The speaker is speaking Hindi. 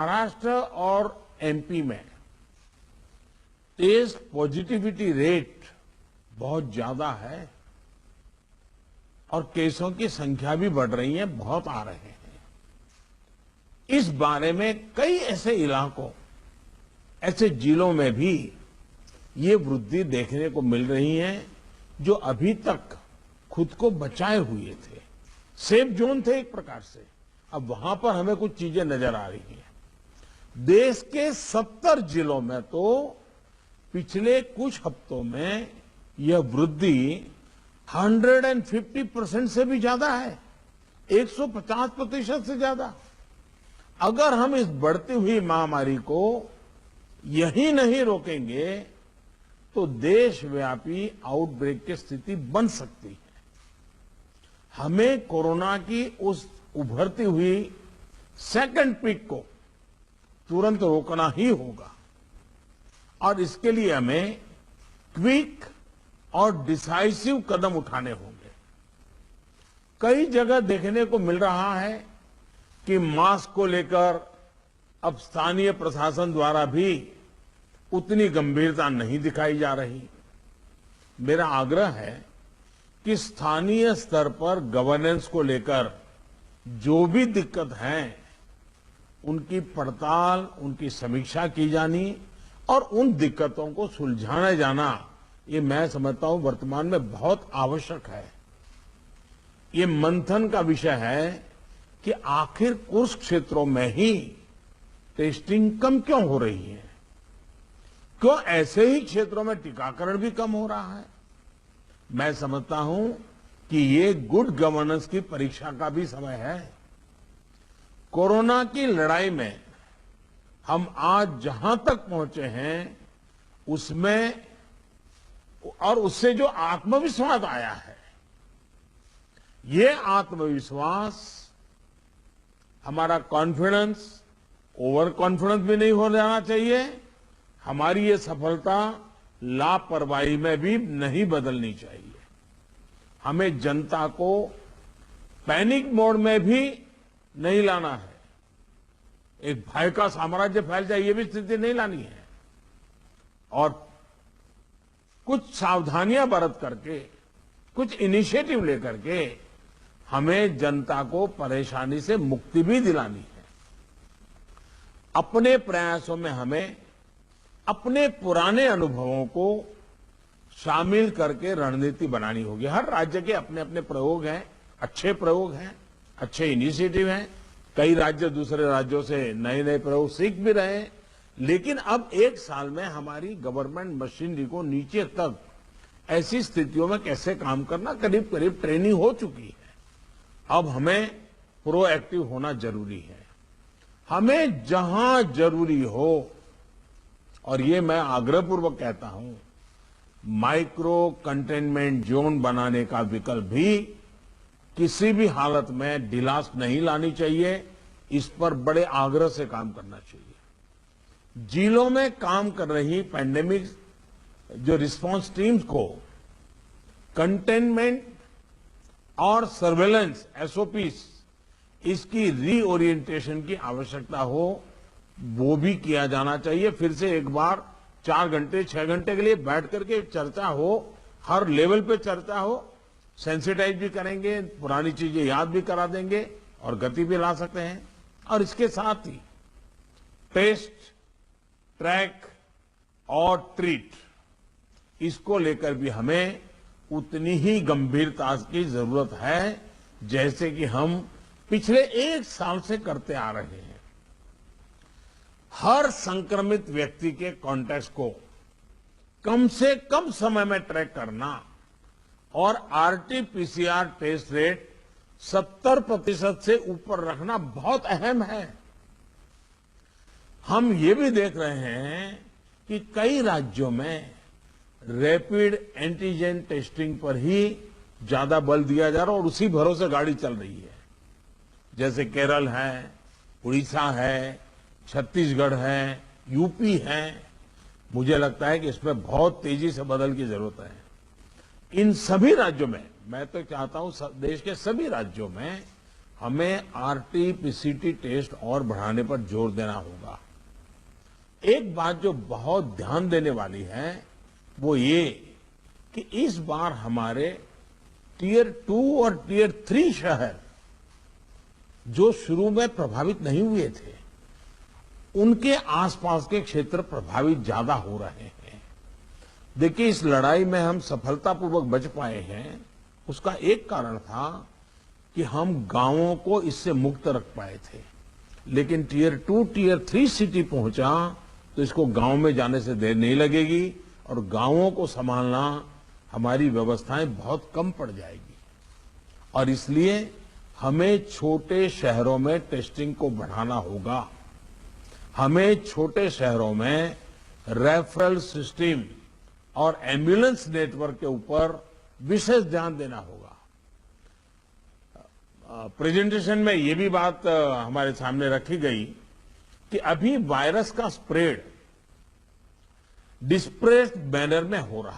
महाराष्ट्र और एमपी में टेस्ट पॉजिटिविटी रेट बहुत ज्यादा है और केसों की संख्या भी बढ़ रही है, बहुत आ रहे हैं। इस बारे में कई ऐसे इलाकों, ऐसे जिलों में भी ये वृद्धि देखने को मिल रही है जो अभी तक खुद को बचाए हुए थे, सेफ जोन थे एक प्रकार से। अब वहां पर हमें कुछ चीजें नजर आ रही हैं। देश के 70 जिलों में तो पिछले कुछ हफ्तों में यह वृद्धि 150% से भी ज्यादा है, 150% से ज्यादा। अगर हम इस बढ़ती हुई महामारी को यही नहीं रोकेंगे तो देशव्यापी आउटब्रेक की स्थिति बन सकती है। हमें कोरोना की उस उभरती हुई सेकंड पीक को तुरंत रोकना ही होगा और इसके लिए हमें क्विक और डिसाइसिव कदम उठाने होंगे। कई जगह देखने को मिल रहा है कि मास्क को लेकर अब स्थानीय प्रशासन द्वारा भी उतनी गंभीरता नहीं दिखाई जा रही। मेरा आग्रह है कि स्थानीय स्तर पर गवर्नेंस को लेकर जो भी दिक्कत है उनकी पड़ताल, उनकी समीक्षा की जानी और उन दिक्कतों को सुलझाया जाना, ये मैं समझता हूं वर्तमान में बहुत आवश्यक है। ये मंथन का विषय है कि आखिर कुछ क्षेत्रों में ही टेस्टिंग कम क्यों हो रही है, क्यों ऐसे ही क्षेत्रों में टीकाकरण भी कम हो रहा है। मैं समझता हूं कि ये गुड गवर्नेंस की परीक्षा का भी समय है। कोरोना की लड़ाई में हम आज जहां तक पहुंचे हैं उसमें और उससे जो आत्मविश्वास आया है, ये आत्मविश्वास, हमारा कॉन्फिडेंस ओवर कॉन्फिडेंस भी नहीं हो जाना चाहिए। हमारी ये सफलता लापरवाही में भी नहीं बदलनी चाहिए। हमें जनता को पैनिक मोड में भी नहीं लाना है। एक भय का साम्राज्य फैल जाए, ये भी स्थिति नहीं लानी है। और कुछ सावधानियां बरत करके, कुछ इनिशिएटिव लेकर के हमें जनता को परेशानी से मुक्ति भी दिलानी है। अपने प्रयासों में हमें अपने पुराने अनुभवों को शामिल करके रणनीति बनानी होगी। हर राज्य के अपने अपने प्रयोग हैं, अच्छे प्रयोग हैं, अच्छे इनिशिएटिव हैं। कई राज्य दूसरे राज्यों से नए नए प्रयोग सीख भी रहे हैं। लेकिन अब एक साल में हमारी गवर्नमेंट मशीनरी को नीचे तक ऐसी स्थितियों में कैसे काम करना, करीब करीब ट्रेनिंग हो चुकी है। अब हमें प्रोएक्टिव होना जरूरी है। हमें जहां जरूरी हो, और ये मैं आग्रहपूर्वक कहता हूं, माइक्रो कंटेनमेंट जोन बनाने का विकल्प भी किसी भी हालत में ढिलास नहीं लानी चाहिए। इस पर बड़े आग्रह से काम करना चाहिए। जिलों में काम कर रही पैंडेमिक जो रिस्पांस टीम्स को कंटेनमेंट और सर्वेलेंस एसओपीस, इसकी रीओरिएंटेशन की आवश्यकता हो, वो भी किया जाना चाहिए। फिर से एक बार 4 घंटे 6 घंटे के लिए बैठ करके चर्चा हो, हर लेवल पे चर्चा हो, सेंसिटाइज भी करेंगे, पुरानी चीजें याद भी करा देंगे और गति भी ला सकते हैं। और इसके साथ ही टेस्ट, ट्रैक और ट्रीट, इसको लेकर भी हमें उतनी ही गंभीरता की जरूरत है जैसे कि हम पिछले 1 साल से करते आ रहे हैं। हर संक्रमित व्यक्ति के कॉन्टैक्ट को कम से कम समय में ट्रैक करना और आरटी-पीसीआर टेस्ट रेट 70% से ऊपर रखना बहुत अहम है। हम ये भी देख रहे हैं कि कई राज्यों में रैपिड एंटीजन टेस्टिंग पर ही ज्यादा बल दिया जा रहा है और उसी भरोसे गाड़ी चल रही है। जैसे केरल है, उड़ीसा है, छत्तीसगढ़ है, यूपी है। मुझे लगता है कि इसमें बहुत तेजी से बदल की जरूरत है। इन सभी राज्यों में, मैं तो चाहता हूं देश के सभी राज्यों में हमें आरटी-पीसीटी टेस्ट और बढ़ाने पर जोर देना होगा। एक बात जो बहुत ध्यान देने वाली है वो ये कि इस बार हमारे टियर 2 और टियर 3 शहर जो शुरू में प्रभावित नहीं हुए थे, उनके आसपास के क्षेत्र प्रभावित ज्यादा हो रहे हैं। देखिए, इस लड़ाई में हम सफलतापूर्वक बच पाए हैं, उसका एक कारण था कि हम गांवों को इससे मुक्त रख पाए थे। लेकिन टियर 2, टियर 3 सिटी पहुंचा तो इसको गांव में जाने से देर नहीं लगेगी और गांवों को संभालना हमारी व्यवस्थाएं बहुत कम पड़ जाएगी। और इसलिए हमें छोटे शहरों में टेस्टिंग को बढ़ाना होगा। हमें छोटे शहरों में रेफरल सिस्टम और एम्बुलेंस नेटवर्क के ऊपर विशेष ध्यान देना होगा। प्रेजेंटेशन में ये भी बात हमारे सामने रखी गई कि अभी वायरस का स्प्रेड डिस्प्रेस्ड मैनर में हो रहा